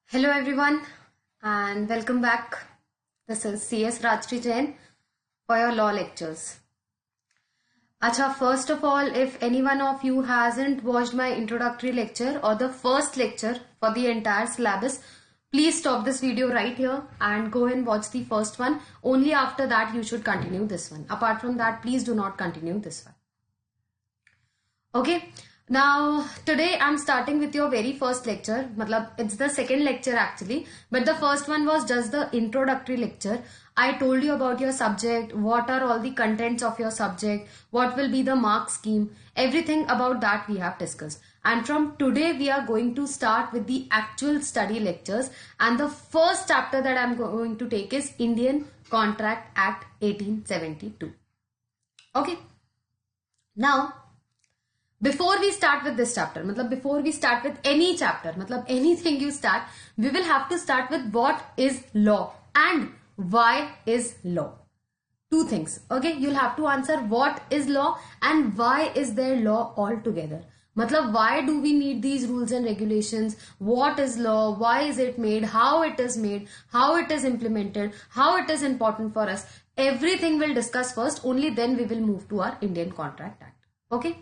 Hello everyone and welcome back. This is CS Rajshri Jain for your law lectures. Acha, first of all, if any one of you hasn't watched my introductory lecture or the first lecture for the entire syllabus, please stop this video right here and go and watch the first one. Only after that you should continue this one. Apart from that, please do not continue this one. Okay. Now, today I'm starting with your very first lecture. Matlab, it's the second lecture actually, but the first one was just the introductory lecture. I told you about your subject, what are all the contents of your subject, what will be the mark scheme, everything about that we have discussed. And from today we are going to start with the actual study lectures. And the first chapter that I'm going to take is Indian Contract Act 1872. Okay. Now, before we start with this chapter, before we start with any chapter, anything you start, we will have to start with what is law and why is law. Two things, okay? You'll have to answer what is law and why is there law altogether. Why do we need these rules and regulations? What is law? Why is it made? How it is made? How it is implemented? How it is important for us? Everything we'll discuss first, only then we will move to our Indian Contract Act, okay?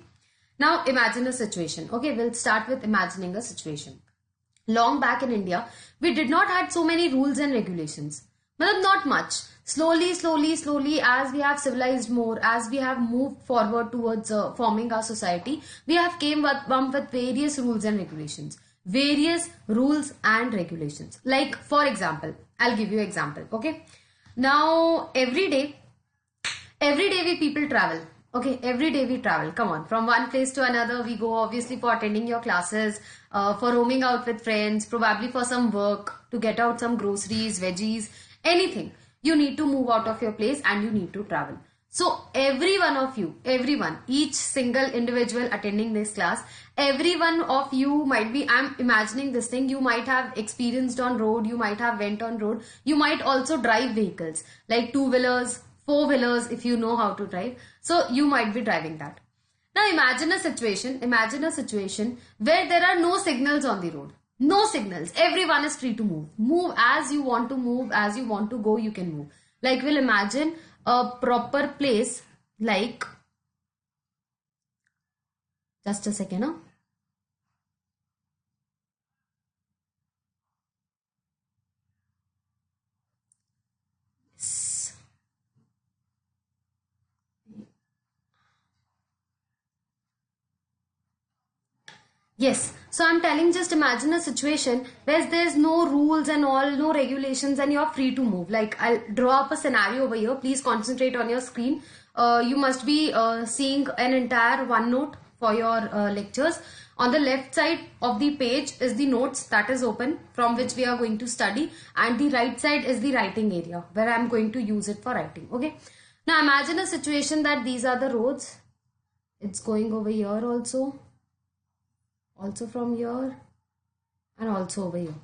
Now imagine a situation. Okay, we'll start with imagining a situation. Long back in India, we did not had so many rules and regulations. Not much. Slowly, as we have civilized more, as we have moved forward towards forming our society, we have came up with various rules and regulations. Various rules and regulations. Like, for example, I'll give you an example. Okay. Now, every day we people travel. Okay, every day we travel. Come on, from one place to another we go, obviously for attending your classes, for roaming out with friends, probably for some work, to get out some groceries, veggies, anything. You need to move out of your place and you need to travel. So every one of you, everyone, each single individual attending this class, every one of you might be, I'm imagining this thing, you might have experienced on road, you might have went on road, you might also drive vehicles like two-wheelers, four-wheelers if you know how to drive. So you might be driving that. Now imagine a situation where there are no signals on the road. No signals. Everyone is free to move. Move as you want to move, as you want to go, you can move. Like we'll imagine a proper place like, just a second, huh? Yes, so I'm telling, just imagine a situation where there's no rules and all, no regulations, and you're free to move. Like, I'll draw up a scenario over here. Please concentrate on your screen. You must be seeing an entire OneNote for your lectures. On the left side of the page is the notes that is open from which we are going to study, and the right side is the writing area where I'm going to use it for writing. Okay. Now imagine a situation that these are the roads. It's going over here also from here, and also over here.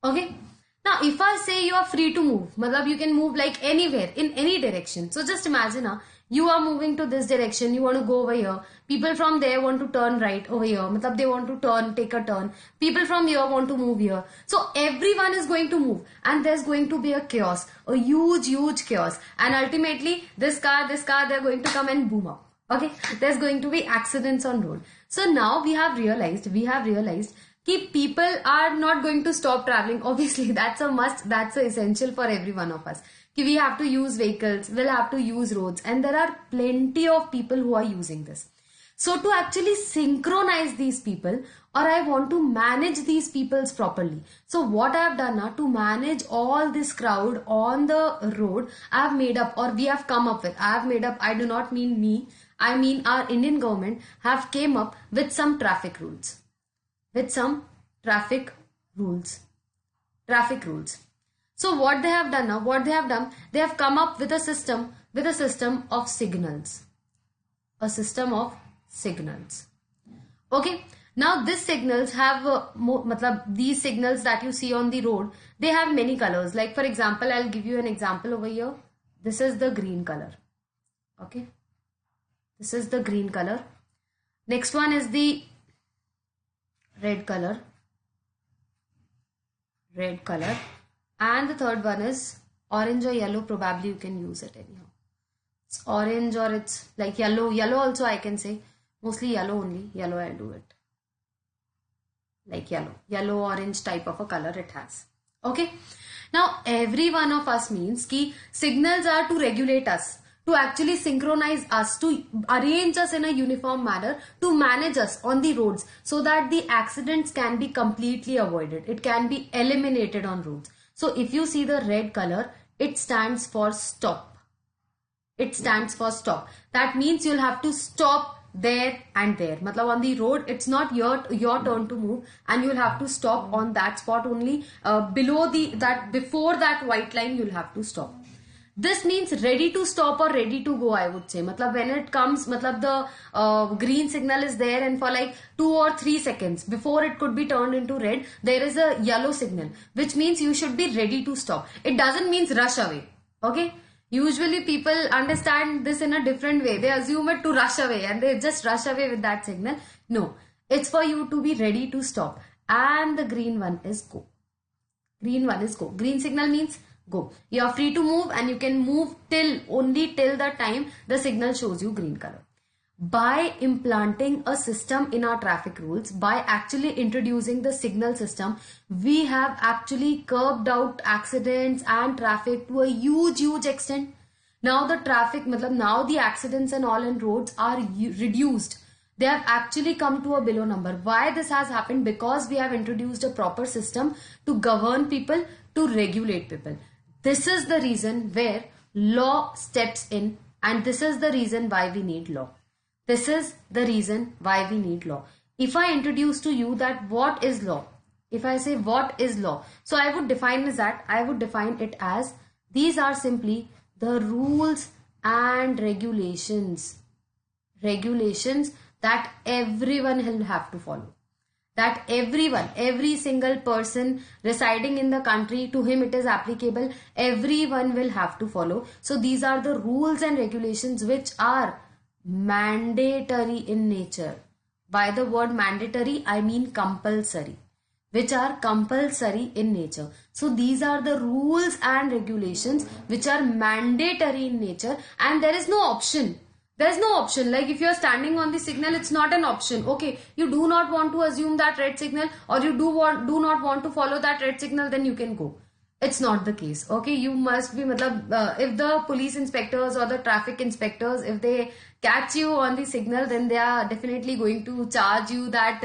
Okay. Now if I say you are free to move, you can move like anywhere in any direction. So just imagine, you are moving to this direction, you want to go over here. People from there want to turn right over here. They want to take a turn. People from here want to move here. So everyone is going to move, and there's going to be a chaos, a huge chaos. And ultimately this car, they're going to come and boom up. Okay, there's going to be accidents on road. So now we have realized that people are not going to stop traveling. Obviously, that's a must, that's a essential for every one of us. We have to use vehicles, we'll have to use roads, and there are plenty of people who are using this. So to actually synchronize these people, or I want to manage these peoples properly. So what I have done now to manage all this crowd on the road, I have made up, or we have come up with, I do not mean me, I mean our Indian government have came up with some traffic rules. Traffic rules. So what they have done now, they have come up with a system of signals. A system of signals. Okay. Now these signals have, these signals that you see on the road, they have many colors. Like for example, I'll give you an example over here. This is the green color. Okay. This is the green color. Next one is the red color. red color. And the third one is orange or yellow. Probably you can use it anyhow. It's orange or it's like yellow. Yellow also I can say. Mostly yellow only. Yellow I'll do it. Like yellow. Yellow orange type of a color it has. Okay. Now every one of us means ki signals are to regulate us, to actually synchronize us, to arrange us in a uniform manner, to manage us on the roads so that the accidents can be completely avoided. It can be eliminated on roads. So if you see the red color, it stands for stop. It stands for stop. That means you'll have to stop there and there. Matlab on the road, it's not your turn to move, and you'll have to stop on that spot only. Before that white line, you'll have to stop. This means ready to stop or ready to go, I would say. Matlab when it comes, matlab the green signal is there, and for like 2 or 3 seconds before it could be turned into red, there is a yellow signal, which means you should be ready to stop. It doesn't mean rush away. Okay. Usually people understand this in a different way. They assume it to rush away and they just rush away with that signal. No, it's for you to be ready to stop. And the green one is go. Green one is go. Green signal means go. You are free to move and you can move only till the time the signal shows you green color. By implanting a system in our traffic rules, by actually introducing the signal system, we have actually curbed out accidents and traffic to a huge extent. Now the accidents and all in roads are reduced. They have actually come to a below number. Why this has happened? Because we have introduced a proper system to govern people, to regulate people. This is the reason where law steps in, and this is the reason why we need law. This is the reason why we need law. If I introduce to you that what is law, if I say what is law, so I would define it as these are simply the rules and regulations that everyone will have to follow. That every single person residing in the country, to him it is applicable, everyone will have to follow. So these are the rules and regulations which are mandatory in nature. By the word mandatory, I mean compulsory, which are compulsory in nature. So these are the rules and regulations which are mandatory in nature, and there is no option. There's no option. Like if you're standing on the signal, it's not an option. Okay, you do not want to assume that red signal, or you do not want to follow that red signal, then you can go. It's not the case. Okay, you must be, if the police inspectors or the traffic inspectors, if they catch you on the signal, then they are definitely going to charge you that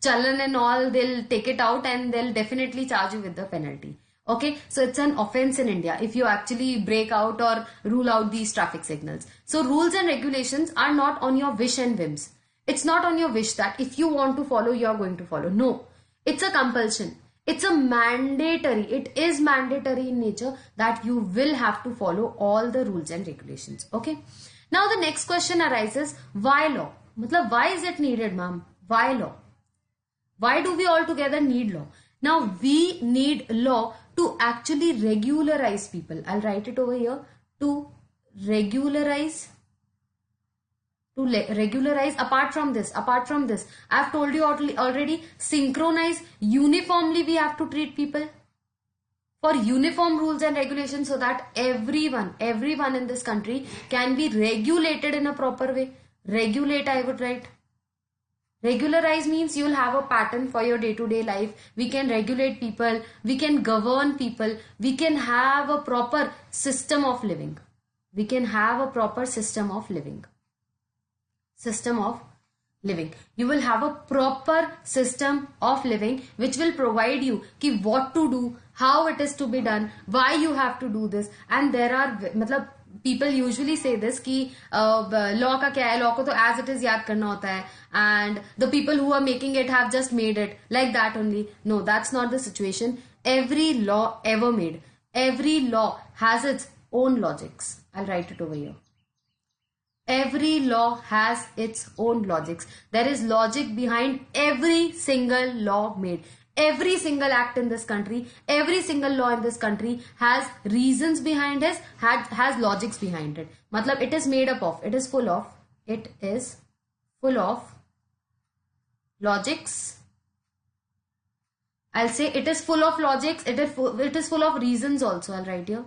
challan and all. They'll take it out and they'll definitely charge you with the penalty. Okay, so it's an offense in India if you actually break out or rule out these traffic signals. So rules and regulations are not on your wish and whims. It's not on your wish that if you want to follow, you're going to follow. No, it's a compulsion. It's a mandatory. It is mandatory in nature that you will have to follow all the rules and regulations. Okay. Now the next question arises, why law? Why is it needed, ma'am? Why law? Why do we all together need law? Now we need law to actually regularize people. I'll write it over here. To regularize. Apart from this, I've told you already, synchronize, uniformly we have to treat people for uniform rules and regulations, so that everyone in this country can be regulated in a proper way. Regulate, I would write. Regularize means you'll have a pattern for your day-to-day life. We can regulate people, we can govern people, we can have a proper system of living. You will have a proper system of living which will provide you ki what to do, how it is to be done, why you have to do this. And there are, people usually say this ki law ka kya hai, law ko to as it is yaad karna hota hai, and the people who are making it have just made it like that only. No, that's not the situation. Every law ever made, every law has its own logics. I'll write it over here. Every law has its own logics. There is logic behind every single law made. Every single act in this country, every single law in this country has reasons behind it, has logics behind it. It is made up of, it is full of logics I'll say it is full of logics. It is full of reasons also. I'll write here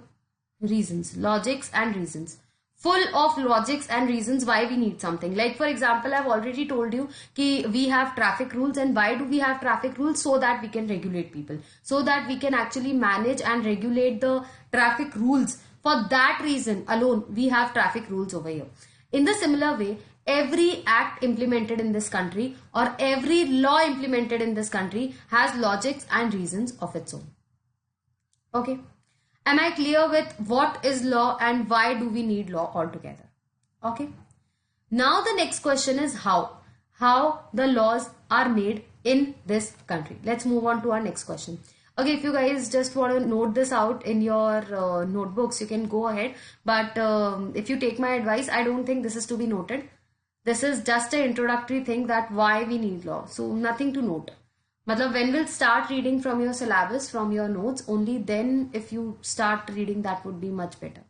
reasons, logics and reasons. Full of logics and reasons why we need something. Like for example, I've already told you कि we have traffic rules, and why do we have traffic rules? So that we can regulate people, so that we can actually manage and regulate the traffic rules. For that reason alone, we have traffic rules over here. In the similar way, every act implemented in this country or every law implemented in this country has logics and reasons of its own. Okay. Am I clear with what is law and why do we need law altogether? Okay. Now the next question is how. How the laws are made in this country. Let's move on to our next question. Okay, if you guys just want to note this out in your notebooks, you can go ahead. But if you take my advice, I don't think this is to be noted. This is just an introductory thing that why we need law. So nothing to note. Matlab, when we'll start reading from your syllabus, from your notes, only then if you start reading, that would be much better.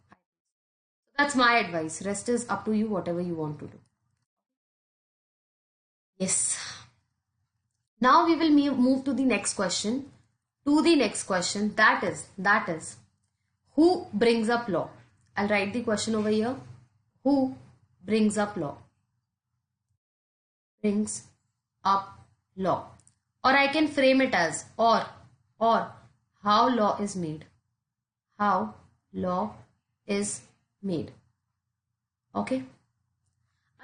So that's my advice. Rest is up to you, whatever you want to do. Yes. Now we will move to the next question. That is, who brings up law? I'll write the question over here. Who brings up law? Brings up law. Or I can frame it as or how law is made. How law is made. Okay.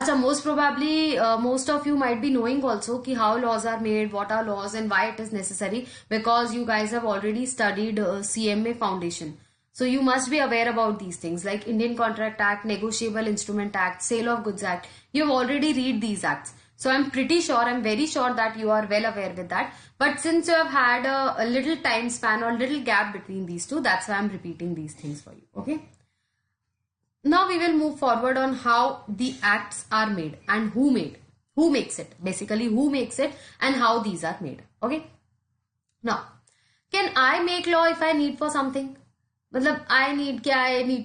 So most probably most of you might be knowing also ki how laws are made, what are laws and why it is necessary, because you guys have already studied CMA Foundation. So you must be aware about these things like Indian Contract Act, Negotiable Instrument Act, Sale of Goods Act. You have already read these acts. So I'm very sure that you are well aware with that. But since you have had a little time span or little gap between these two, that's why I'm repeating these things for you. Okay. Now we will move forward on how the acts are made and who makes it. Basically, who makes it and how these are made. Okay. Now, can I make law if I need for something? I need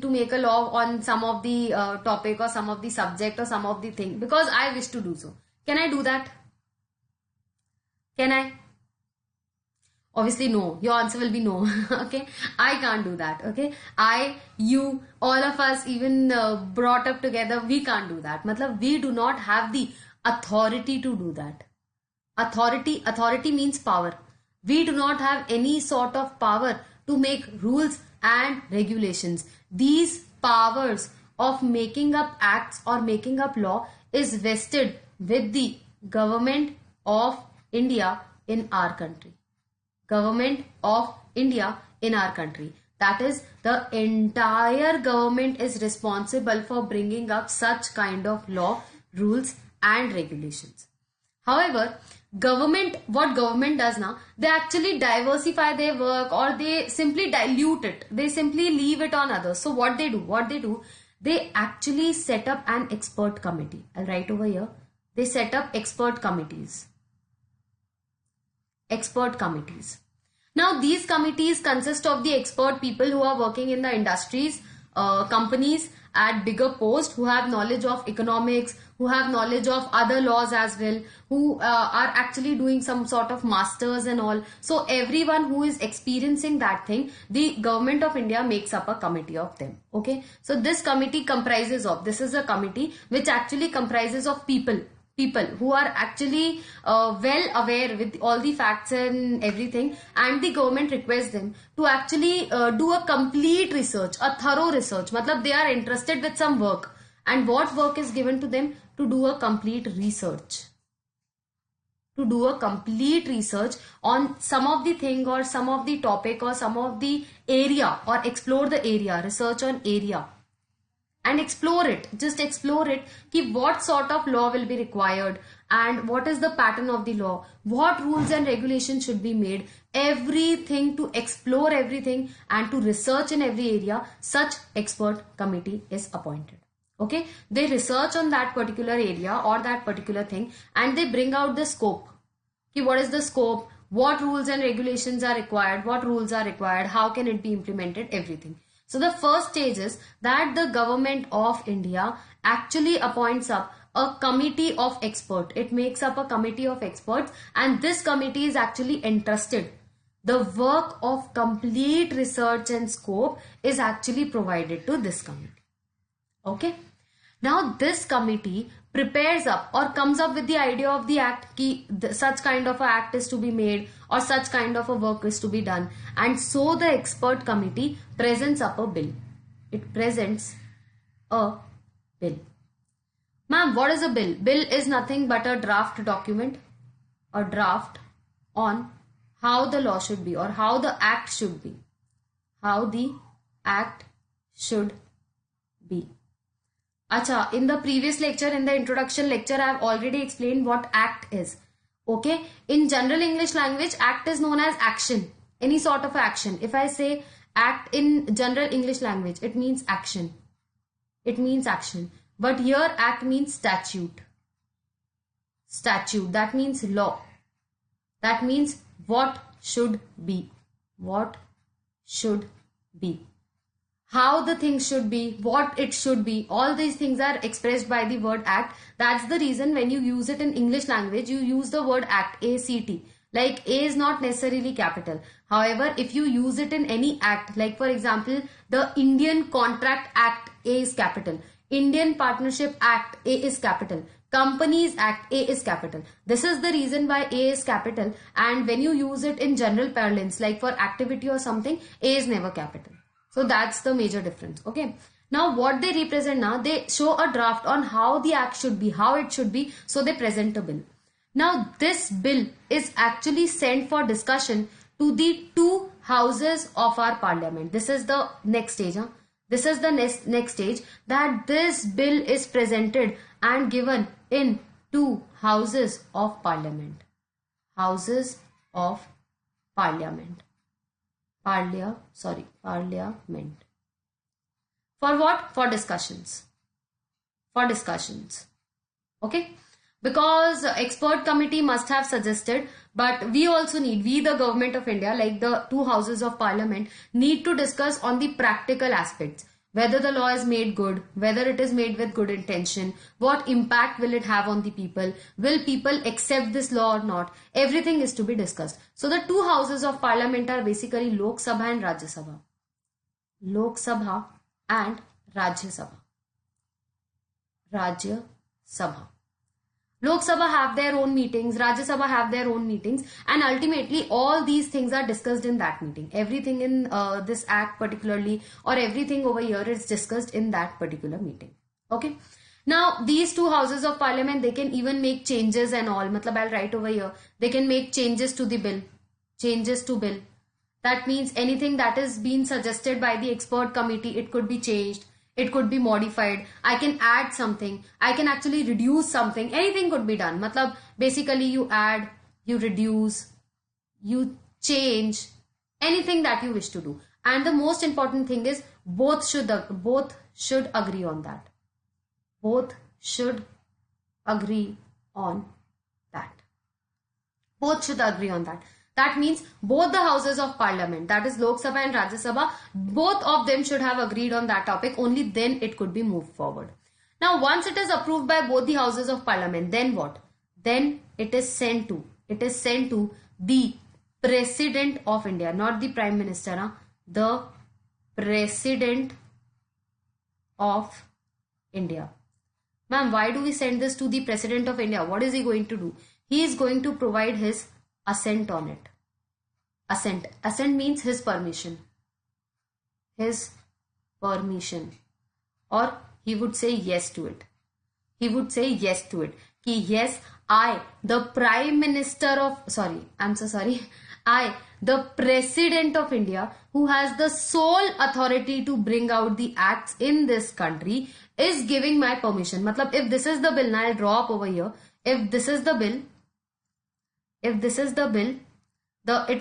to make a law on some of the topic or some of the subject or some of the thing because I wish to do so. Can I do that? Can I? Obviously no. Your answer will be no. Okay. I can't do that. Okay. You, all of us even brought up together, we can't do that. We do not have the authority to do that. Authority means power. We do not have any sort of power to make rules and regulations. These powers of making up acts or making up law is vested with the government of India in our country. Government of India in our country. That is, the entire government is responsible for bringing up such kind of law, rules and regulations. However, what government does now, they actually diversify their work or they simply dilute it. They simply leave it on others. So what they do, they actually set up an expert committee. I'll write over here. They set up expert committees. Expert committees. Now these committees consist of the expert people who are working in the industries, companies at bigger posts, who have knowledge of economics, who have knowledge of other laws as well, who are actually doing some sort of masters and all. So everyone who is experiencing that thing, the government of India makes up a committee of them. Okay. So this committee this is a committee which actually comprises of people who are actually well aware with all the facts and everything, and the government requests them to actually do a complete research, a thorough research. They are interested with some work, and what work is given to them? To do a complete research. To do a complete research on some of the thing or some of the topic or some of the area, or explore the area, research on area. And explore it, just explore it, ki what sort of law will be required and what is the pattern of the law, what rules and regulations should be made, everything, to explore everything and to research in every area. Such expert committee is appointed. Okay, they research on that particular area or that particular thing and they bring out the scope. Ki what is the scope, what rules and regulations are required, what rules are required, how can it be implemented, everything. So the first stage is that the government of India actually appoints up a committee of experts. It makes up a committee of experts, and this committee is actually entrusted The work of complete research and scope is actually provided to this committee. Okay. Now this committee prepares up or comes up with the idea of the act ki such kind of a act is to be made or such kind of a work is to be done, and so the expert committee presents up a bill. It presents a bill. Ma'am, what is a bill? Bill is nothing but a draft document, a draft on how the law should be or how the act should be. How the act should be. Acha, in the previous lecture, in the introduction lecture, I have already explained what act is. Okay, in general English language, act is known as action, any sort of action. If I say act in general English language, it means action. It means action. But here act means statute. Statute, that means law. That means what should be. What should be. How the thing should be, what it should be, all these things are expressed by the word act. That's the reason when you use it in English language, you use the word act, A-C-T. Like A is not necessarily capital. However, if you use it in any act, like for example, the Indian Contract Act, A is capital. Indian Partnership Act, A is capital. Companies Act, A is capital. This is the reason why A is capital, and when you use it in general parlance, like for activity or something, A is never capital. So that's the major difference. Okay. Now what they represent now, they show a draft on how the act should be, how it should be. So they present a bill. Now this bill is actually sent for discussion to the two houses of our parliament. This is the next stage. This is the next stage, that this bill is presented and given in two houses of parliament. Houses of parliament. Parliament. For what? For discussions. For discussions. Okay. Because expert committee must have suggested, but we also need, we the government of India, like the two houses of parliament, need to discuss on the practical aspects. Whether the law is made good, whether it is made with good intention, what impact will it have on the people, will people accept this law or not, everything is to be discussed. So the two houses of parliament are basically Lok Sabha and Rajya Sabha. Lok Sabha and Rajya Sabha. Rajya Sabha. Lok Sabha have their own meetings, Rajya Sabha have their own meetings, and ultimately all these things are discussed in that meeting. Everything in this act particularly, or everything over here is discussed in that particular meeting. Okay. Now these two houses of parliament, they can even make changes and all. Matlab, I'll write over here. They can make changes to the bill. Changes to bill. That means anything that is being suggested by the expert committee, it could be changed. It could be modified. I can add something. I can actually reduce something. Anything could be done. Matlab, basically you add, you reduce, you change, anything that you wish to do. And the most important thing is both should agree on that. Both should agree on that. Both should agree on that. That means both the houses of parliament, that is Lok Sabha and Rajya Sabha, both of them should have agreed on that topic. Only then it could be moved forward. Now, once it is approved by both the houses of parliament, then what? Then it is sent to the President of India, not the Prime Minister, the President of India. Ma'am, why do we send this to the President of India? What is he going to do? He is going to provide his assent on it. Assent. Assent means his permission. His permission. Or he would say yes to it. He would say yes to it. Ki yes, I, the Prime Minister of, I, the President of India, who has the sole authority to bring out the acts in this country, is giving my permission. Matlab, if this is the bill, now I'll draw up over here. If this is the bill, it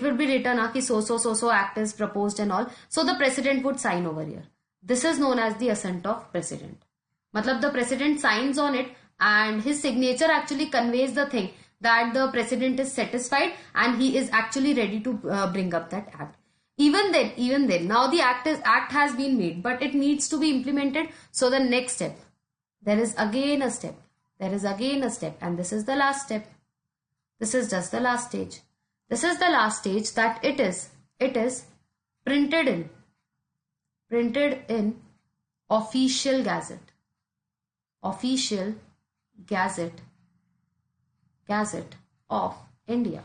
would be written ki so act is proposed and all. So the president would sign over here. This is known as the assent of president. Matlab, the president signs on it and his signature actually conveys the thing that the president is satisfied and he is actually ready to bring up that act. Even then, now the act has been made, but it needs to be implemented. So the next step, there is again a step, and this is the last step. This is just the last stage. This is the last stage, that it is printed in official gazette. Official gazette of India.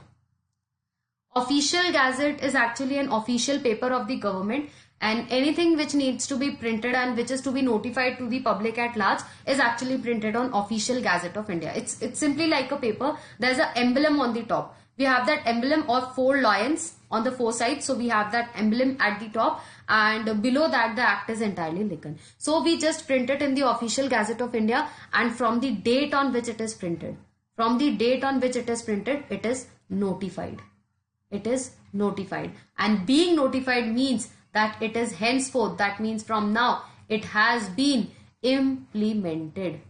Official gazette is actually an official paper of the government, and anything which needs to be printed and which is to be notified to the public at large is actually printed on official gazette of India. It's simply like a paper. There's an emblem on the top. We have that emblem of 4 lions on the 4 sides. So we have that emblem at the top, and below that the act is entirely written. So we just print it in the official gazette of India, and from the date on which it is printed, it is notified. It is notified, and being notified means that it is henceforth, that means from now, it has been implemented.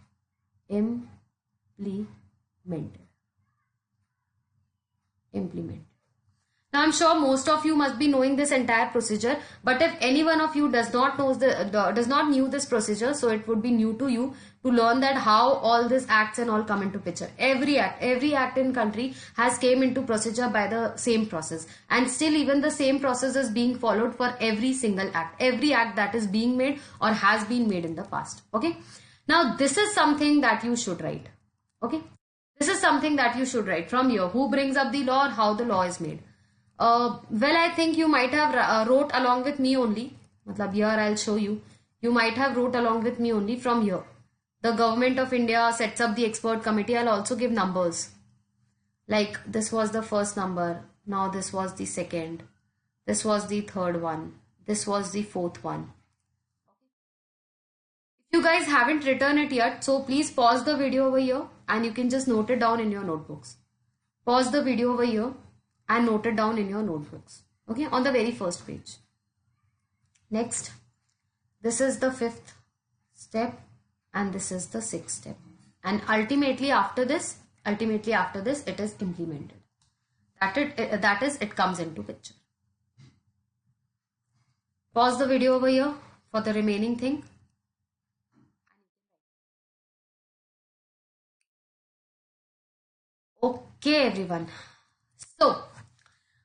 Now I'm sure most of you must be knowing this entire procedure, but if any one of you does not know this procedure, so it would be new to you to learn that how all these acts and all come into picture. Every act in country has came into procedure by the same process, and still even the same process is being followed for every single act, every act that is being made or has been made in the past. Okay, now this is something that you should write. Okay, this is something that you should write from here. Who brings up the law or how the law is made? Well, I think you might have wrote along with me only. Matlab here I'll show you. You might have wrote along with me only from here. The government of India sets up the expert committee. I'll also give numbers. Like this was the first number. Now this was the second. This was the third one. This was the fourth one. If you guys haven't written it yet, so please pause the video over here and you can just note it down in your notebooks. Pause the video over here and note it down in your notebooks. Okay, on the very first page. Next, this is the 5th step and this is the 6th step. And ultimately after this, it is implemented. That is, it comes into picture. Pause the video over here for the remaining thing. Okay, everyone. So,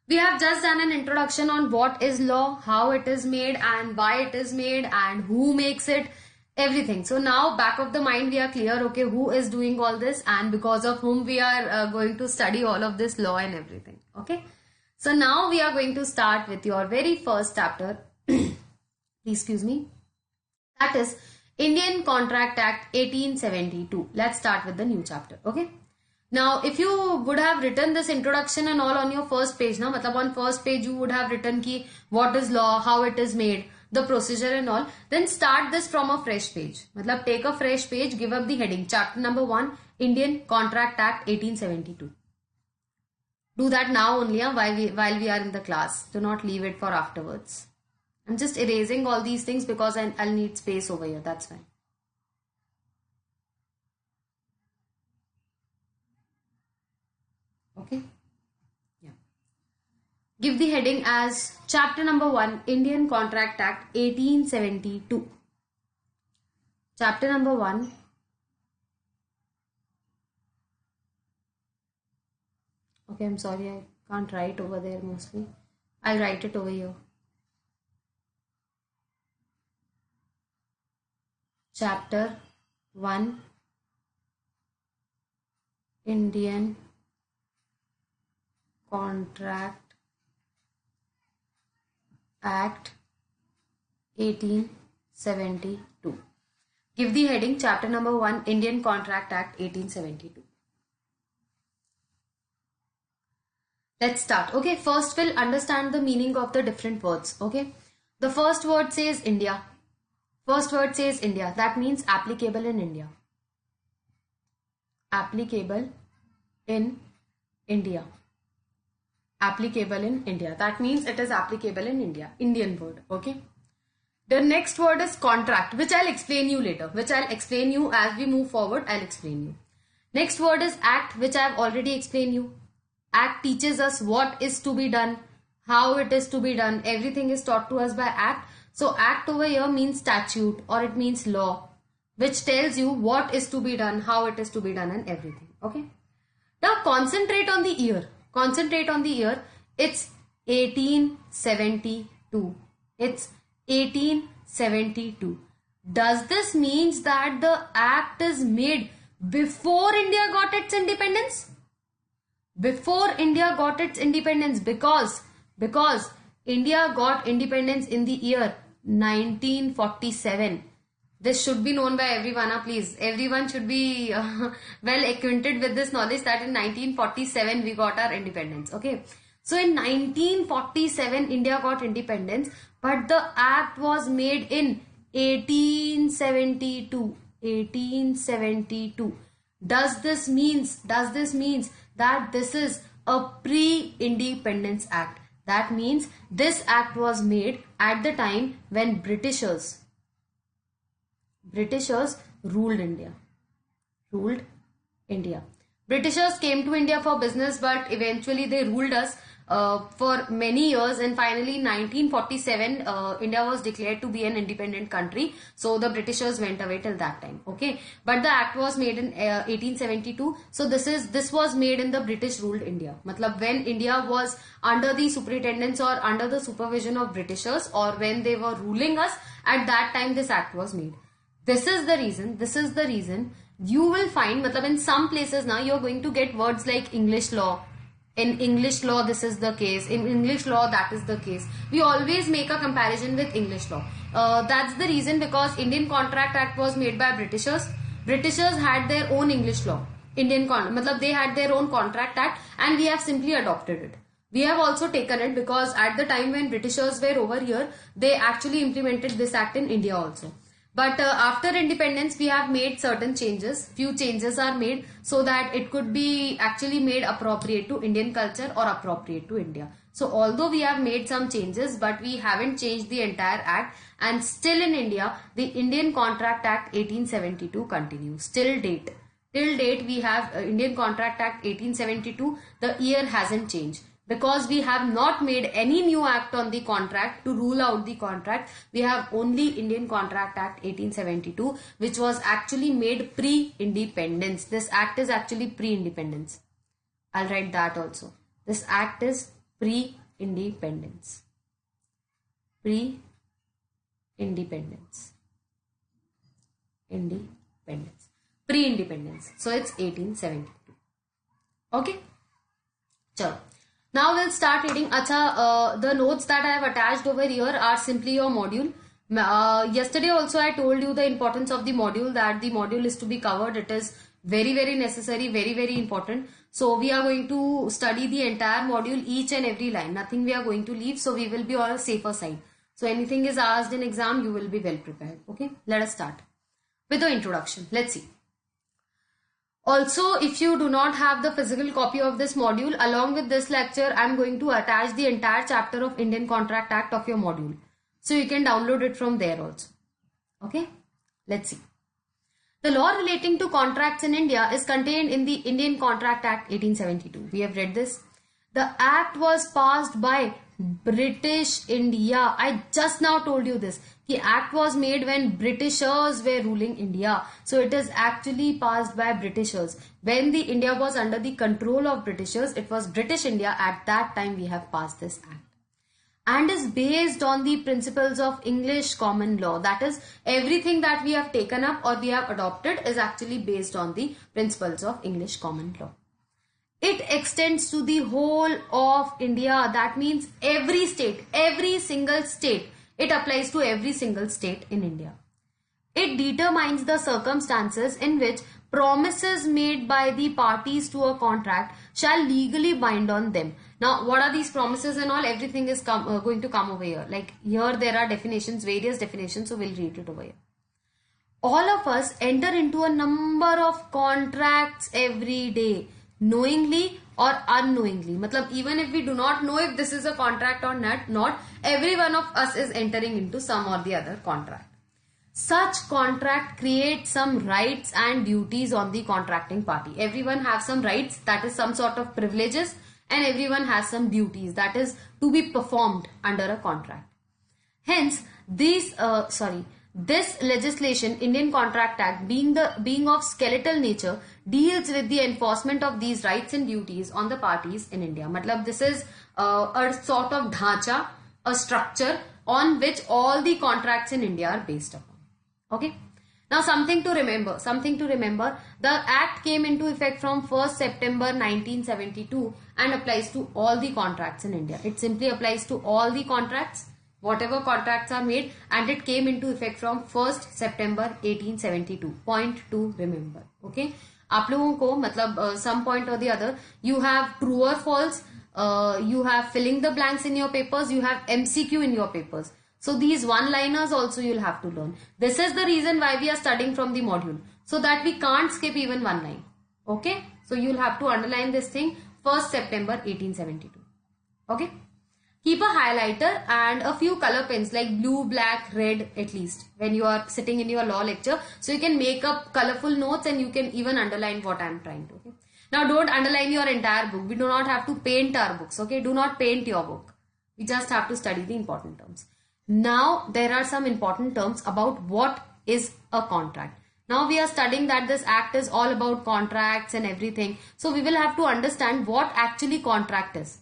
we have just done an introduction on what is law, how it is made and why it is made and who makes it, everything. So now back of the mind we are clear, okay, who is doing all this and because of whom we are going to study all of this law and everything. Okay. So now we are going to start with your very first chapter. Please excuse me. That is Indian Contract Act 1872. Let's start with the new chapter. Okay. Now, if you would have written this introduction and all on your first page, now, matlab on first page you would have written ki what is law, how it is made, the procedure and all. Then start this from a fresh page. Matlab take a fresh page, give up the heading. Chapter number 1, Indian Contract Act 1872. Do that now only while we are in the class. Do not leave it for afterwards. I'm just erasing all these things because I'll need space over here. That's fine. Okay. Yeah. Give the heading as chapter number 1, Indian Contract Act 1872. Chapter number 1. Okay, I'm sorry, I can't write over there mostly. I'll write it over here. Chapter 1, Indian Contract Act 1872. Give the heading chapter number 1, Indian Contract Act 1872. Let's start. Okay, first we'll understand the meaning of the different words. Okay, the first word says India. First word says India. That means applicable in India. Applicable in India. Applicable in India. That means it is applicable in India. Indian word. Okay. The next word is contract, which I'll explain you later. Which I'll explain you as we move forward. I'll explain you. Next word is act, which I've already explained you. Act teaches us what is to be done, how it is to be done. Everything is taught to us by act. So act over here means statute or it means law, which tells you what is to be done, how it is to be done and everything. Okay. Now concentrate on the ear. Concentrate on the year. It's 1872. It's 1872. Does this means that the act is made before India got its independence? Before India got its independence, because India got independence in the year 1947. This should be known by everyone, please. Everyone should be well acquainted with this knowledge that in 1947 we got our independence. Okay. So in 1947 India got independence, but the act was made in 1872. 1872. Does this means that this is a pre-independence act? That means this act was made at the time when Britishers ruled India. Britishers came to India for business, but eventually they ruled us for many years, and finally in 1947 India was declared to be an independent country. So the Britishers went away till that time. Okay, but the act was made in 1872. So this was made in the British ruled India. Matlab when India was under the superintendence or under the supervision of Britishers, or when they were ruling us, at that time this act was made. This is the reason you will find, matlab in some places now you're going to get words like English law. In English law this is the case, in English law that is the case. We always make a comparison with English law. That's the reason, because Indian Contract Act was made by Britishers. Britishers had their own English law. Matlab they had their own Contract Act, and we have simply adopted it. We have also taken it because at the time when Britishers were over here, they actually implemented this act in India also. But after independence, we have made certain changes. Few changes are made so that it could be actually made appropriate to Indian culture or appropriate to India. So although we have made some changes, but we haven't changed the entire act, and still in India, the Indian Contract Act 1872 continues. Till date we have Indian Contract Act 1872. The year hasn't changed. Because we have not made any new act on the contract to rule out the contract, we have only Indian Contract Act 1872, which was actually made pre-independence. This act is actually pre-independence. I'll write that also. This act is pre-independence. Pre-independence. Pre-independence. So it's 1872. Okay? Chalo. Now we'll start reading. The notes that I have attached over here are simply your module. Yesterday also I told you the importance of the module, that the module is to be covered. It is very, very necessary, very, very important. So we are going to study the entire module, each and every line. Nothing we are going to leave, so we will be on a safer side. So anything is asked in exam, you will be well prepared. Okay, let us start with the introduction. Let's see. Also, if you do not have the physical copy of this module, along with this lecture, I am going to attach the entire chapter of Indian Contract Act of your module. So you can download it from there also. Okay, let's see. The law relating to contracts in India is contained in the Indian Contract Act 1872. We have read this. The act was passed by British India. I just now told you this. The act was made when Britishers were ruling India. So it is actually passed by Britishers. When the India was under the control of Britishers, it was British India. At that time we have passed this act. And is based on the principles of English common law. That is, everything that we have taken up or we have adopted is actually based on the principles of English common law. It extends to the whole of India. That means every state, every single state. It applies to every single state in India. It determines the circumstances in which promises made by the parties to a contract shall legally bind on them. Now, what are these promises and all? Everything is going to come over here. Like here there are definitions, various definitions. So we'll read it over here. All of us enter into a number of contracts every day, knowingly or unknowingly. Matlab, even if we do not know if this is a contract or not, every one of us is entering into some or the other contract. Such contract creates some rights and duties on the contracting party. Everyone has some rights, that is some sort of privileges, and everyone has some duties, that is to be performed under a contract. Hence, This legislation, Indian Contract Act, being of skeletal nature, deals with the enforcement of these rights and duties on the parties in India. Matlab, this is a sort of dhacha, a structure on which all the contracts in India are based upon. Okay. Now something to remember. The Act came into effect from 1st September 1972 and applies to all the contracts in India. It simply applies to all the contracts, whatever contracts are made, and it came into effect from 1st September 1872. Point to remember. Okay. आप लोगों को मतलब some point or the other, you have true or false, you have filling the blanks in your papers, you have MCQ in your papers. So these one-liners also you'll have to learn. This is the reason why we are studying from the module, so that we can't skip even one line. Okay. So you'll have to underline this thing, 1st September 1872. Okay. Keep a highlighter and a few color pens like blue, black, red at least when you are sitting in your law lecture. So you can make up colorful notes and you can even underline what I am trying to. Okay. Now don't underline your entire book. We do not have to paint our books. Okay. Do not paint your book. We just have to study the important terms. Now there are some important terms about what is a contract. Now we are studying that this act is all about contracts and everything. So we will have to understand what actually contract is.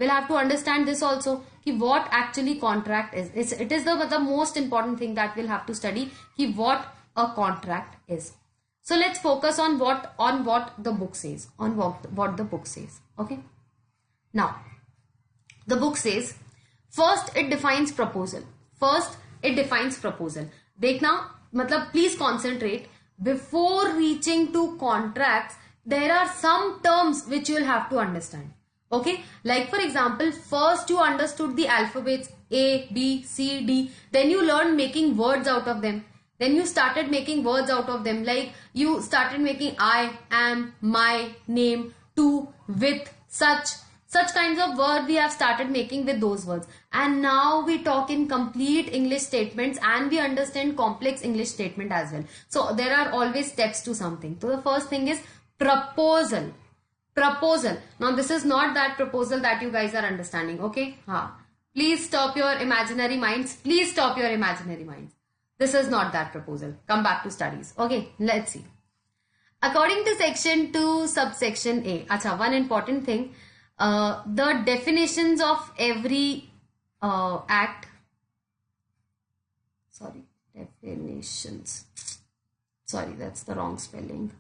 We'll have to understand this also, ki what actually contract is. It is the most important thing that we'll have to study, ki what a contract is. So let's focus on what the book says, on what the book says. Okay. Now the book says, first it defines proposal. देखना मतलब please concentrate. Before reaching to contracts, there are some terms which you will have to understand. Okay, like for example, first you understood the alphabets A, B, C, D. Then you learned making words out of them. Then you started making words out of them. Like you started making I, am, my, name, to, with, such kinds of words we have started making with those words. And now we talk in complete English statements and we understand complex English statement as well. So there are always steps to something. So the first thing is proposal. Now this is not that proposal that you guys are understanding. Okay. Please stop your imaginary minds. This is not that proposal. Come back to studies. Okay. Let's see. According to section 2 subsection A. One important thing. The definitions of every act. Definitions. Sorry, that's the wrong spelling.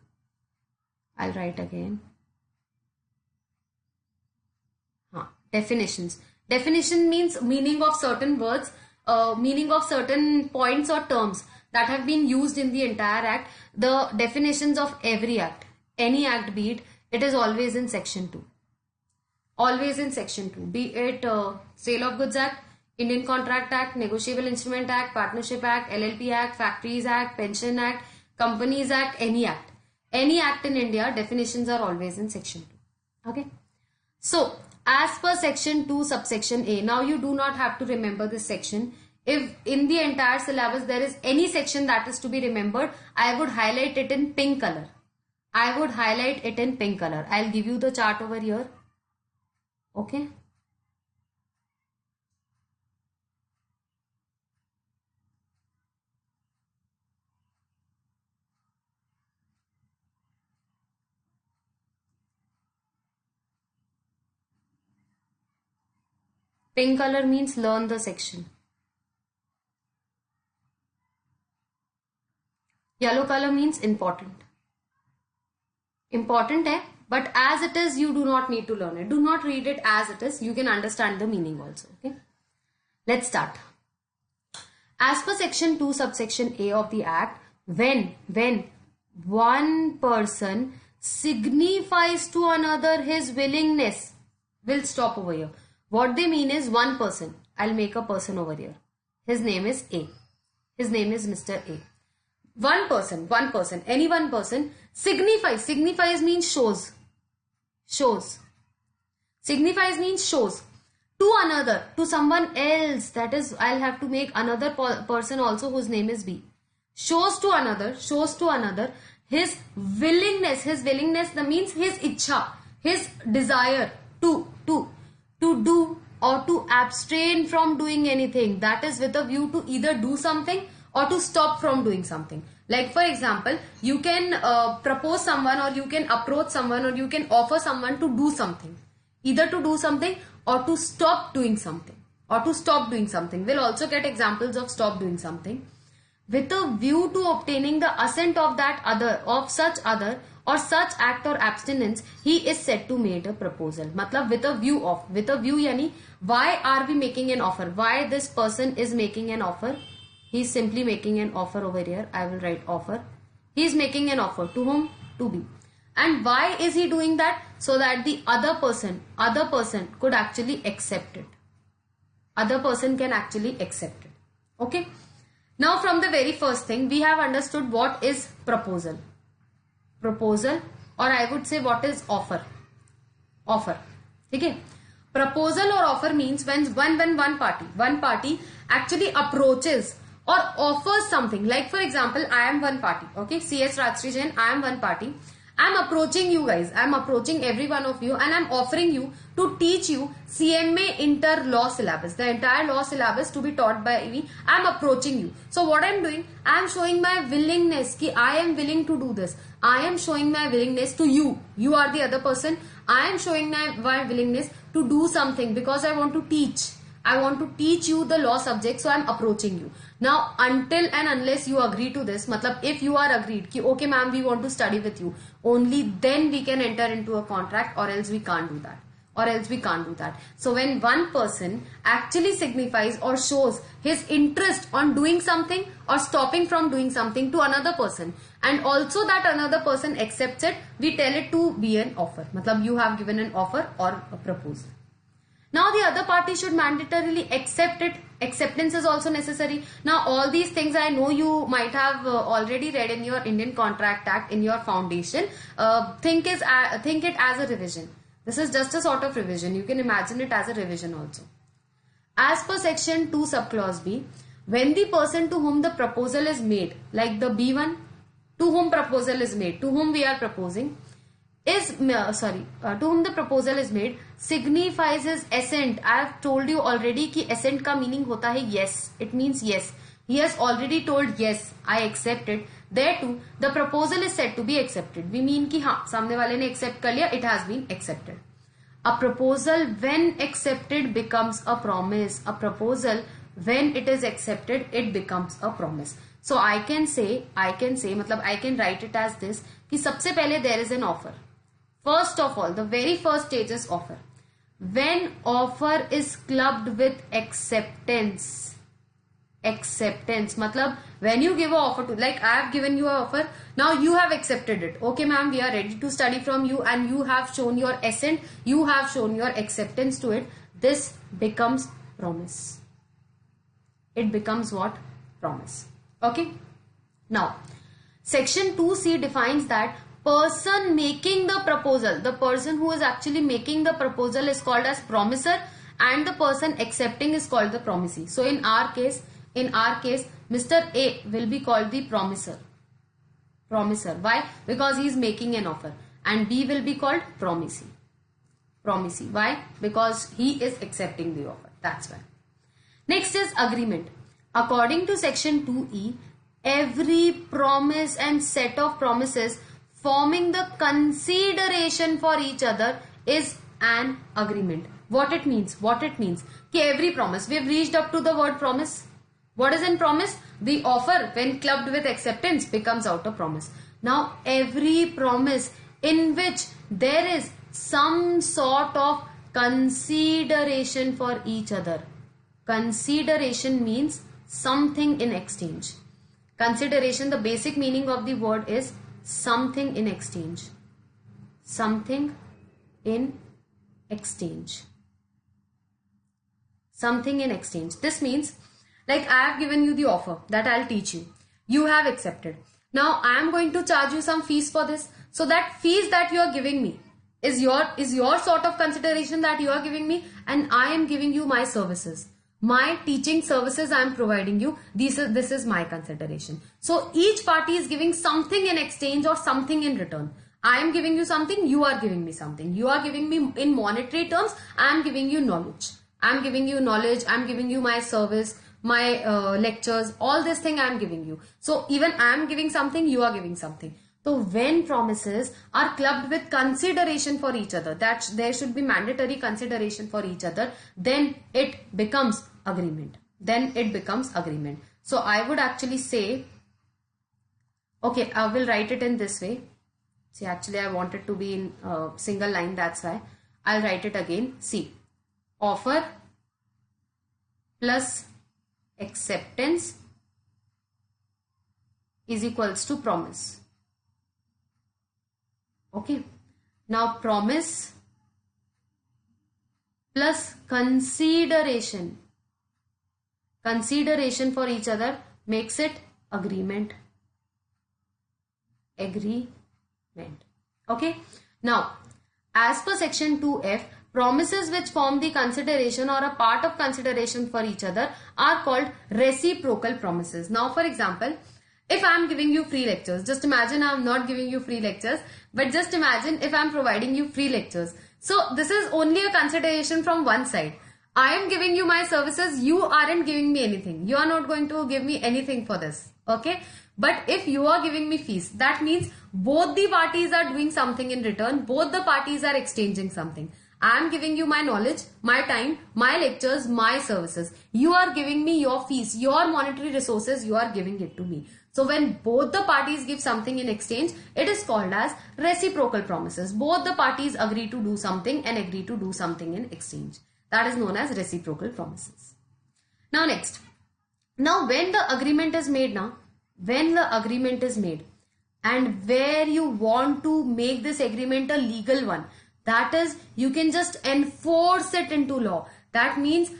I'll write again. Definitions. Definition means meaning of certain words, meaning of certain points or terms that have been used in the entire act. The definitions of every act, any act be it is always in section 2. Always in section 2. Be it Sale of Goods Act, Indian Contract Act, Negotiable Instrument Act, Partnership Act, LLP Act, Factories Act, Pension Act, Companies Act, any act. Any act in India, definitions are always in section 2. Okay. So, as per section 2 subsection A, now you do not have to remember this section. If in the entire syllabus there is any section that is to be remembered, I would highlight it in pink color. I'll give you the chart over here. Okay. Pink color means learn the section. Yellow color means important. Important hai, but as it is, you do not need to learn it. Do not read it as it is. You can understand the meaning also. Okay. Let's start. As per section 2 subsection A of the Act, when one person signifies to another his willingness, we'll stop over here. What they mean is one person. I'll make a person over here. His name is A. His name is Mr. A. One person, any one person signifies. Signifies means shows. Signifies means shows to another, to someone else. That is, I'll have to make another person also whose name is B. Shows to another his willingness. His willingness means his ichha, his desire to do or to abstain from doing anything. That is with a view to either do something or to stop from doing something. Like for example, you can propose someone, or you can approach someone, or you can offer someone to do something. Either to do something or to stop doing something. Or to stop doing something. We'll also get examples of stop doing something. With a view to obtaining the assent of that other, of such other, or such act or abstinence, he is said to make a proposal. Matlab with a view of, with a view yani, why are we making an offer? Why this person is making an offer? He is simply making an offer over here. I will write offer. He is making an offer to whom? To B. And why is he doing that? So that the other person could actually accept it. Other person can actually accept it. Okay. Now from the very first thing, we have understood what is proposal. Proposal, or I would say what is offer. Offer. Okay. Proposal or offer means when one party actually approaches or offers something. Like for example, I am one party. Okay. CS Rajshri Jain, I am one party. I am approaching you guys. I am approaching every one of you, and I am offering you to teach you CMA Inter Law Syllabus. The entire law syllabus to be taught by me. I am approaching you. So what I am doing? I am showing my willingness ki I am willing to do this. I am showing my willingness to you. You are the other person. I am showing my willingness to do something because I want to teach. I want to teach you the law subject, so I am approaching you. Now, until and unless you agree to this, matlab if you are agreed ki okay ma'am, we want to study with you, only then we can enter into a contract, or else we can't do that. So when one person actually signifies or shows his interest on doing something or stopping from doing something to another person, and also that another person accepts it, we tell it to be an offer. Matlab you have given an offer or a proposal. Now the other party should mandatorily accept it. Acceptance is also necessary. Now all these things I know you might have already read in your Indian Contract Act in your foundation. Think it as a revision. This is just a sort of revision. You can imagine it as a revision also. As per section 2 subclause B, when the person to whom the proposal is made, like the B1, to whom proposal is made, to whom we are proposing, to whom the proposal is made, signifies his assent. I have told you already ki assent ka meaning hota hai yes. It means yes. He has already told yes, I accept it. There too, the proposal is said to be accepted. We mean ki haan, samne wale ne accept kar liya, it has been accepted. A proposal when accepted becomes a promise. A proposal when it is accepted, it becomes a promise. So I can say, matlab I can write it as this, ki sabse pehle there is an offer. First of all, the very first stage is offer. When offer is clubbed with acceptance. Acceptance. Matlab, when you give an offer to, like I have given you an offer, now you have accepted it. Okay ma'am, we are ready to study from you, and you have shown your assent, you have shown your acceptance to it. This becomes promise. It becomes what? Promise. Okay. Now, section 2C defines that person making the proposal, the person who is actually making the proposal is called as promiser, and the person accepting is called the promisee. So in our case, Mr. A will be called the promiser. Promiser. Why? Because he is making an offer. And B will be called promisee. Promisee. Why? Because he is accepting the offer. That's why. Next is agreement. According to section 2E, every promise and set of promises forming the consideration for each other is an agreement. What it means? Ki every promise. We have reached up to the word promise. What is in promise? The offer when clubbed with acceptance becomes out a promise. Now every promise in which there is some sort of consideration for each other. Consideration means something in exchange. Consideration, the basic meaning of the word is something in exchange. Something in exchange. Something in exchange. This means, like I have given you the offer that I'll teach you. You have accepted. Now I am going to charge you some fees for this. So that fees that you are giving me is your sort of consideration that you are giving me, and I am giving you my services. My teaching services I am providing you. This is my consideration. So each party is giving something in exchange or something in return. I am giving you something, you are giving me something. You are giving me in monetary terms, I am giving you knowledge. I'm giving you knowledge, I'm giving you my service, my lectures, all this thing I'm giving you. So even I'm giving something, you are giving something. So when promises are clubbed with consideration for each other, that there should be mandatory consideration for each other, then it becomes agreement. Then it becomes agreement. So I would actually say, okay, I will write it in this way. See, actually I want it to be in single line, that's why I'll write it again. See, offer plus acceptance is equals to promise. Okay, now promise plus consideration for each other makes it agreement. Okay, now as per section 2F, promises which form the consideration or a part of consideration for each other are called reciprocal promises. Now for example, if I am giving you free lectures, just imagine I am not giving you free lectures, but just imagine if I am providing you free lectures. So this is only a consideration from one side. I am giving you my services, you aren't giving me anything. You are not going to give me anything for this. Okay. But if you are giving me fees, that means both the parties are doing something in return. Both the parties are exchanging something. I am giving you my knowledge, my time, my lectures, my services. You are giving me your fees, your monetary resources, you are giving it to me. So when both the parties give something in exchange, it is called as reciprocal promises. Both the parties agree to do something and agree to do something in exchange. That is known as reciprocal promises. Now next. Now when the agreement is made and where you want to make this agreement a legal one, that is, you can just enforce it into law. That means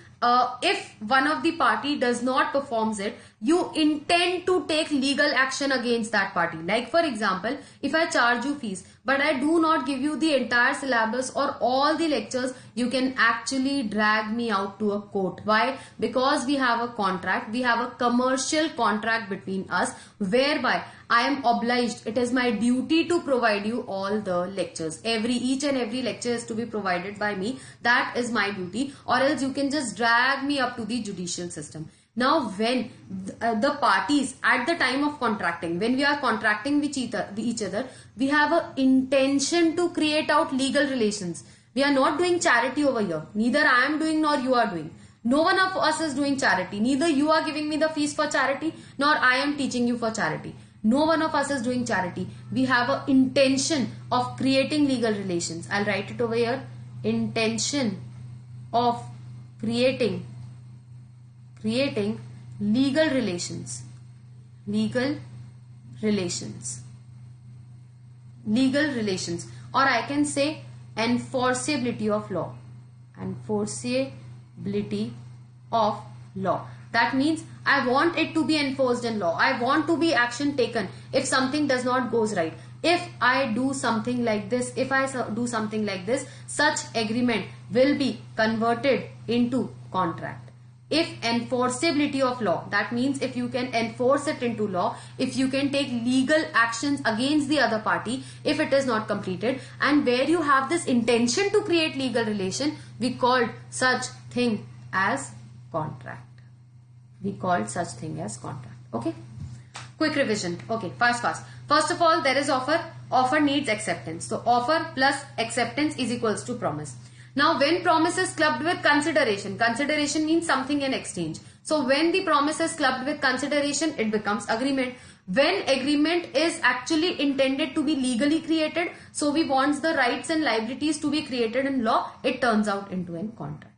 if one of the party does not performs it, you intend to take legal action against that party. Like for example, if I charge you fees, but I do not give you the entire syllabus or all the lectures, you can actually drag me out to a court. Why? Because we have a contract, we have a commercial contract between us, whereby I am obliged, it is my duty to provide you all the lectures. Each and every lecture is to be provided by me. That is my duty, or else you can just drag me up to the judicial system. Now when the parties at the time of contracting, when we are contracting with each other, we have an intention to create out legal relations. We are not doing charity over here. Neither I am doing nor you are doing. No one of us is doing charity. Neither you are giving me the fees for charity nor I am teaching you for charity. No one of us is doing charity. We have an intention of creating legal relations. I'll write it over here. Intention of creating legal relations. Or I can say enforceability of law. That means I want it to be enforced in law. I want to be action taken if something does not goes right. If I do something like this, such agreement will be converted into contract. If enforceability of law, that means if you can enforce it into law, if you can take legal actions against the other party, if it is not completed, and where you have this intention to create legal relation, we call such thing as contract. Okay. Quick revision. Okay, fast. First of all, there is offer. Offer needs acceptance. So offer plus acceptance is equals to promise. Now when promise is clubbed with consideration means something in exchange. So when the promise is clubbed with consideration, it becomes agreement. When agreement is actually intended to be legally created, so we want the rights and liabilities to be created in law, it turns out into a contract.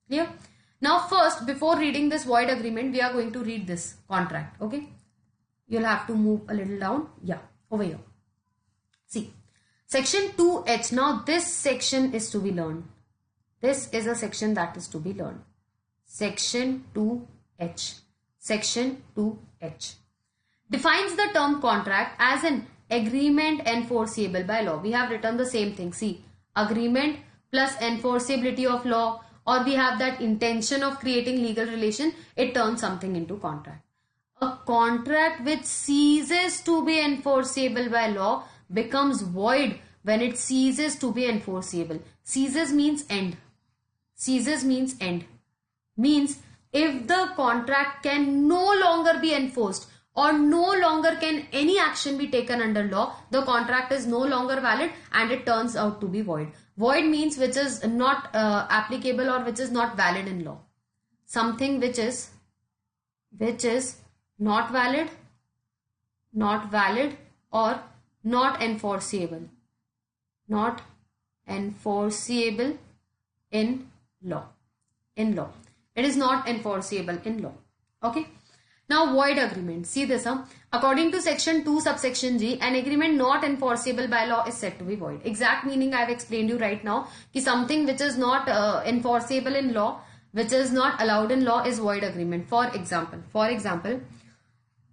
Clear? Now first, before reading this void agreement, we are going to read this contract. Okay. You'll have to move a little down. Yeah, over here. See. Section 2H. Now this section is to be learned. This is a section that is to be learned. Section 2H. Defines the term contract as an agreement enforceable by law. We have written the same thing. See, agreement plus enforceability of law, or we have that intention of creating legal relation, it turns something into contract. A contract which ceases to be enforceable by law becomes void when it ceases to be enforceable. Ceases means end. Ceases means end. Means if the contract can no longer be enforced or no longer can any action be taken under law, the contract is no longer valid and it turns out to be void. Void means which is not applicable or which is not valid in law. Something which is not valid or not enforceable. Not enforceable in law. It is not enforceable in law. Okay. Now void agreement. See this. According to section 2 subsection G, an agreement not enforceable by law is said to be void. Exact meaning I have explained you right now. Ki something which is not enforceable in law, which is not allowed in law, is void agreement. For example,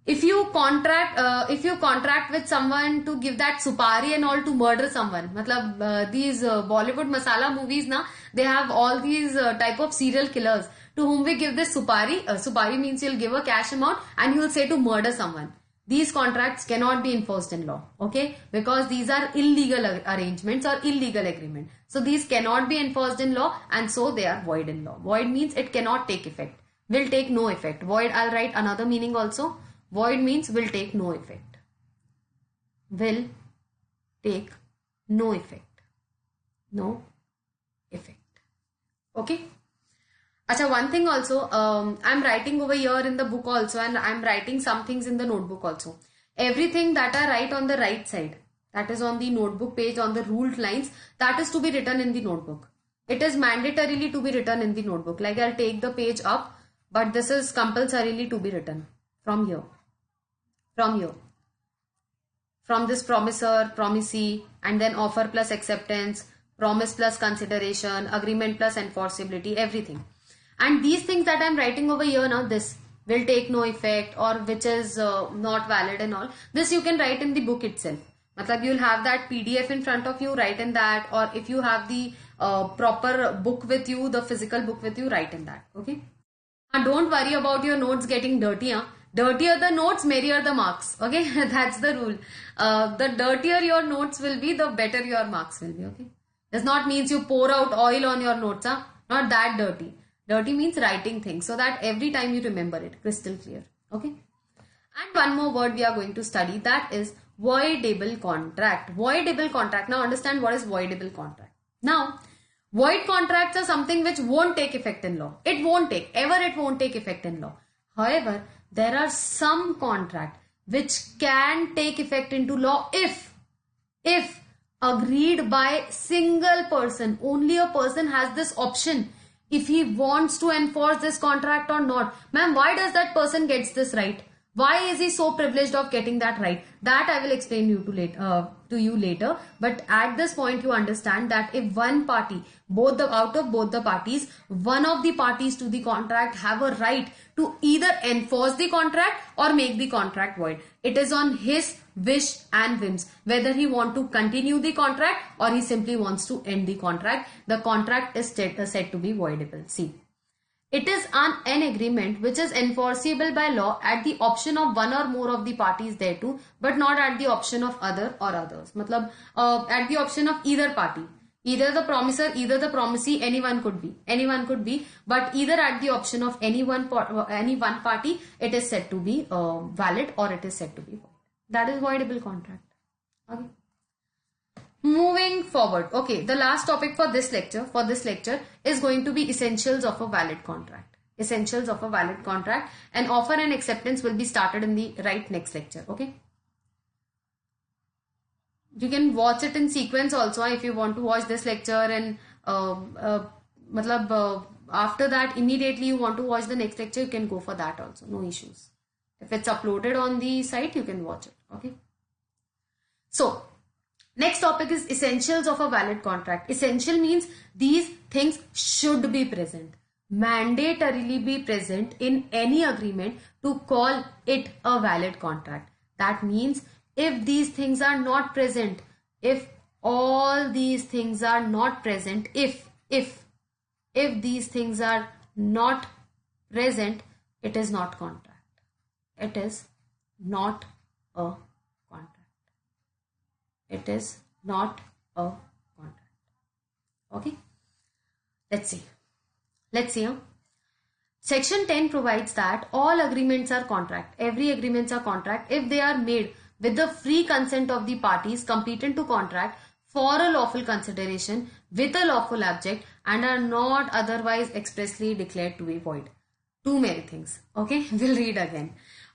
if you contract with someone to give that supari and all to murder someone, matlab these Bollywood masala movies na, they have all these type of serial killers to whom we give this supari. Supari means you'll give a cash amount and you'll say to murder someone. These contracts cannot be enforced in law, okay, because these are illegal arrangements or illegal agreement. So these cannot be enforced in law and so they are void in law. Void means it cannot take effect, will take no effect. Void, I'll write another meaning also. Void means will take no effect. Will take no effect. No effect. Okay. Acha, one thing also, I'm writing over here in the book also and I'm writing some things in the notebook also. Everything that I write on the right side, that is on the notebook page, on the ruled lines, that is to be written in the notebook. It is mandatorily to be written in the notebook. Like I'll take the page up, but this is compulsorily to be written from here. From this promisor, promisee, and then offer plus acceptance, promise plus consideration, agreement plus enforceability, everything. And these things that I'm writing over here now, this will take no effect or which is not valid and all, this you can write in the book itself. Matlab you'll have that PDF in front of you, write in that, or if you have the proper book with you, the physical book with you, write in that. Okay. And don't worry about your notes getting dirty. Huh? Dirtier the notes, merrier the marks. Okay, that's the rule. The dirtier your notes will be, the better your marks will be. Okay, does not means you pour out oil on your notes. Huh? Not that dirty. Dirty means writing things so that every time you remember it, crystal clear. Okay. And one more word we are going to study, that is voidable contract. Voidable contract. Now understand what is voidable contract. Now, void contracts are something which won't take effect in law. It won't take effect in law. However, there are some contract which can take effect into law if agreed by single person. Only a person has this option if he wants to enforce this contract or not. Ma'am, why does that person gets this right? Why is he so privileged of getting that right? That I will explain to you later. But at this point, you understand that if one party, out of both the parties, one of the parties to the contract have a right to either enforce the contract or make the contract void. It is on his wish and whims whether he want to continue the contract or he simply wants to end the contract. The contract is said to be voidable. See. It is an agreement which is enforceable by law at the option of one or more of the parties thereto, but not at the option of other or others. Matlab, at the option of either party. Either the promisor, either the promisee, anyone could be, but either at the option of any one party, it is said to be valid or it is said to be void. That is voidable contract. Okay. Moving forward, okay, the last topic for this lecture is going to be essentials of a valid contract. Essentials of a valid contract, and offer and acceptance will be started in the next lecture. Okay. You can watch it in sequence also if you want to watch this lecture, and after that immediately you want to watch the next lecture, you can go for that also. No issues. If it's uploaded on the site, you can watch it. Okay. So, next topic is essentials of a valid contract. Essential means these things should be present, mandatorily be present in any agreement to call it a valid contract. That means if these things are not present, if all these things are not present, if these things are not present, it is not contract. It is not a contract. It is not a contract. Okay. Let's see. Let's see. Section 10 provides that all agreements are contract. Every agreements are contract if they are made with the free consent of the parties competent to contract for a lawful consideration with a lawful object and are not otherwise expressly declared to be void. Too many things. Okay, we'll read again.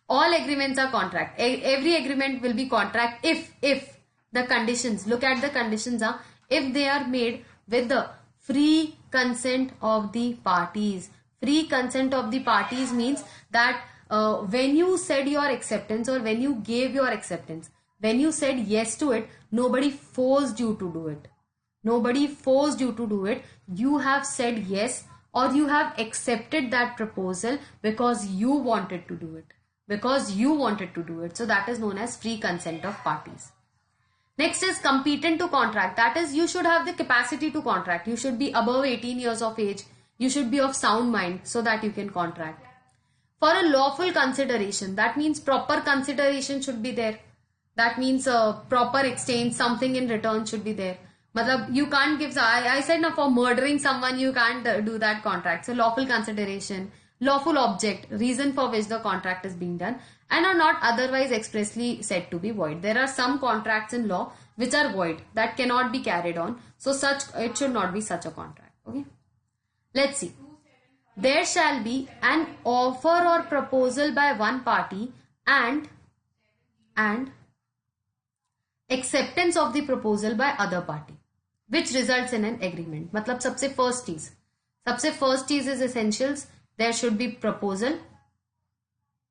All agreements are contract. Every agreement will be contract if the conditions, look at the conditions, are if they are made with the free consent of the parties. Free consent of the parties means that when you said your acceptance or when you gave your acceptance, when you said yes to it, nobody forced you to do it. Nobody forced you to do it. You have said yes or you have accepted that proposal because you wanted to do it. Because you wanted to do it. So that is known as free consent of parties. Next is competent to contract. That is, you should have the capacity to contract. You should be above 18 years of age. You should be of sound mind so that you can contract. For a lawful consideration, that means proper consideration should be there. That means proper exchange, something in return should be there. Matlab, you can't give, I said now for murdering someone, you can't do that contract. So lawful consideration, lawful object, reason for which the contract is being done, and are not otherwise expressly said to be void. There are some contracts in law which are void, that cannot be carried on. So it should not be such a contract. Okay. Let's see. There shall be an offer or proposal by one party and acceptance of the proposal by other party, which results in an agreement. मतलब सबसे first चीज is essentials. There should be proposal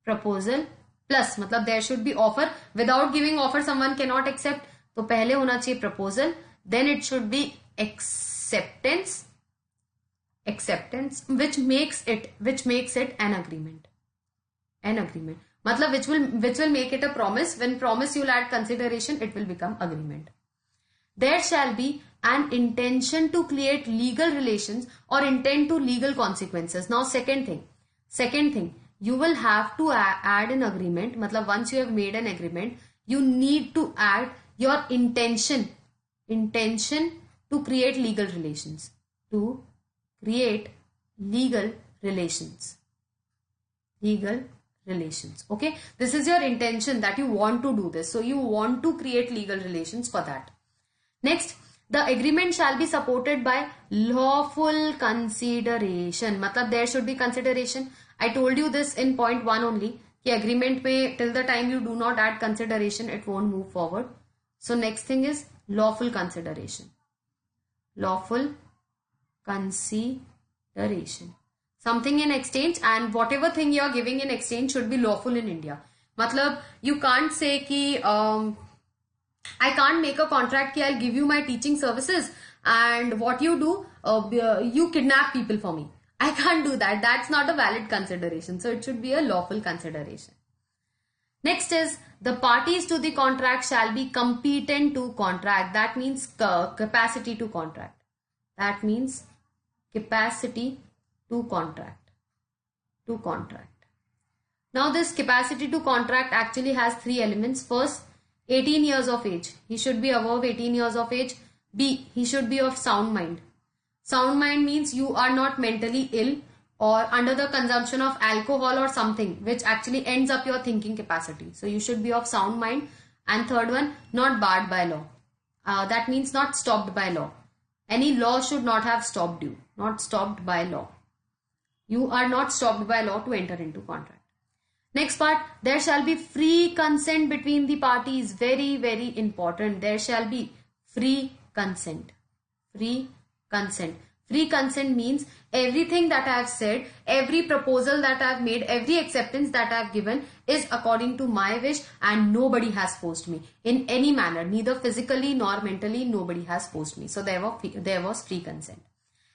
plus मतलब there should be offer. Without giving offer, someone cannot accept. तो पहले होना चाहिए proposal, then it should be acceptance, which makes it an agreement. मतलब which will make it a promise. When promise you'll add consideration, it will become agreement. There shall be an intention to create legal relations or intend to legal consequences. Now second thing, you will have to add an agreement. मतलब once you have made an agreement, you need to add your intention to create legal relations. Okay, this is your intention that you want to do this. So you want to create legal relations for that. Next, the agreement shall be supported by lawful consideration. मतलब there should be consideration. I told you this in point 1 only. कि agreement में till the time you do not add consideration, it won't move forward. So next thing is lawful consideration. Lawful consideration. Something in exchange, and whatever thing you are giving in exchange should be lawful in India. मतलब you can't say कि I can't make a contract कि I'll give you my teaching services and what you do, you kidnap people for me. I can't do that. That's not a valid consideration. So it should be a lawful consideration. Next is the parties to the contract shall be competent to contract. That means capacity to contract. That means capacity to contract. Now this capacity to contract actually has 3 elements. First, 18 years of age. He should be above 18 years of age. B, he should be of sound mind. Sound mind means you are not mentally ill or under the consumption of alcohol or something which actually ends up your thinking capacity. So you should be of sound mind. And third one, not barred by law. That means not stopped by law. Any law should not have stopped you. Not stopped by law. You are not stopped by law to enter into contract. Next part, there shall be free consent between the parties. Very, very important. There shall be free consent. Free consent means everything that I have said, every proposal that I have made, every acceptance that I have given is according to my wish and nobody has forced me in any manner. Neither physically nor mentally, nobody has forced me. So there was free consent.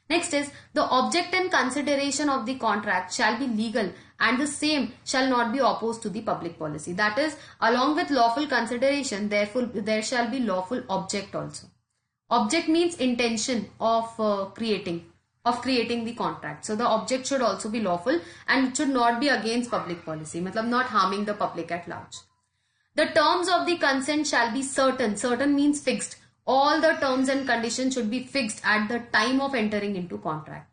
Next is the object and consideration of the contract shall be legal and the same shall not be opposed to the public policy. That is, along with lawful consideration, therefore there shall be lawful object also. Object means intention of creating the contract. So the object should also be lawful and it should not be against public policy. Matlab not harming the public at large. The terms of the consent shall be certain. Certain means fixed. All the terms and conditions should be fixed at the time of entering into contract.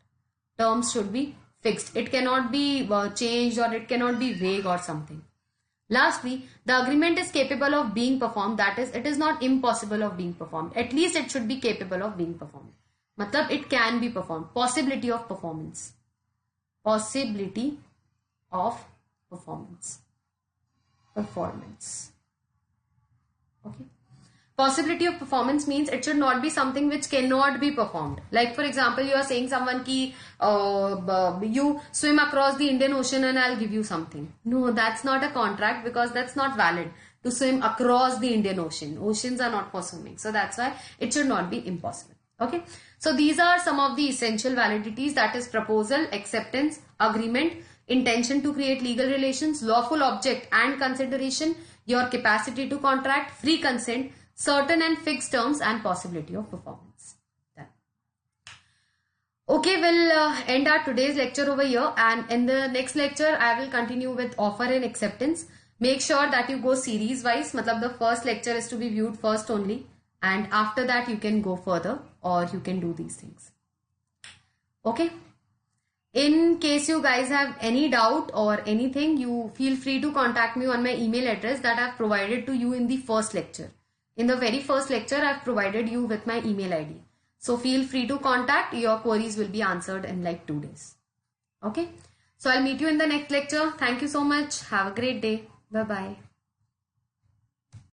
terms should be fixed. It cannot be changed, or it cannot be vague or something. Lastly, the agreement is capable of being performed. That is, it is not impossible of being performed. At least it should be capable of being performed. Matlab, it can be performed. Possibility of performance. Possibility of performance. Performance. Okay. Possibility of performance means it should not be something which cannot be performed. Like for example, you are saying someone ki you swim across the Indian Ocean and I'll give you something. No, that's not a contract, because that's not valid to swim across the Indian Ocean. Oceans are not for swimming. So that's why it should not be impossible. Okay. So these are some of the essential validities, that is proposal, acceptance, agreement, intention to create legal relations, lawful object and consideration, your capacity to contract, free consent, certain and fixed terms, and possibility of performance. Done. Okay, we'll end our today's lecture over here, and in the next lecture I will continue with offer and acceptance. Make sure that you go series wise. Matlab, the first lecture is to be viewed first only, and after that you can go further, or you can do these things. Okay. In case you guys have any doubt or anything, you feel free to contact me on my email address that I have provided to you in the first lecture. In the very first lecture, I have provided you with my email ID. So feel free to contact. Your queries will be answered in like 2 days. Okay. So I'll meet you in the next lecture. Thank you so much. Have a great day. Bye-bye.